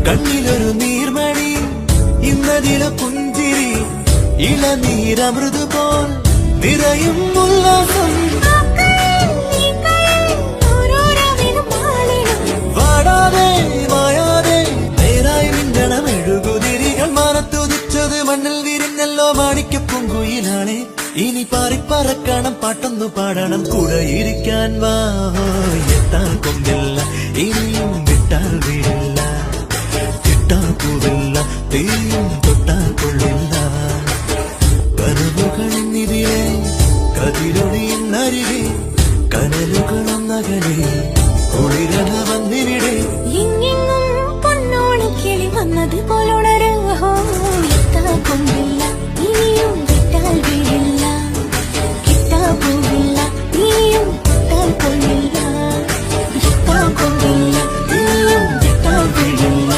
കണ്ണിലൊരു നീർമണി ഇന്നതിലെ പുഞ്ചിരി ഇളനീരമൃദു പോൽ നിറയും ഉല്ലാസം വാടാതെ മായാതെ നേരായി മിന്നണം എഴുകുതിരികൾ മാനത്തുദിച്ചത് മണ്ണിൽ വിരിഞ്ഞല്ലോ മാണിക്കപ്പൂങ്കുയിലാണേ ഇനി പാറിപ്പറക്കണം പാട്ടൊന്നു പാടണം കൂടെ ഇരിക്കാൻ വാ എത്താൻ കൊമ്പില്ല ഇനിയും വിട്ടാൽ വീടില്ല കിട്ടാൻ പോവില്ല തീയും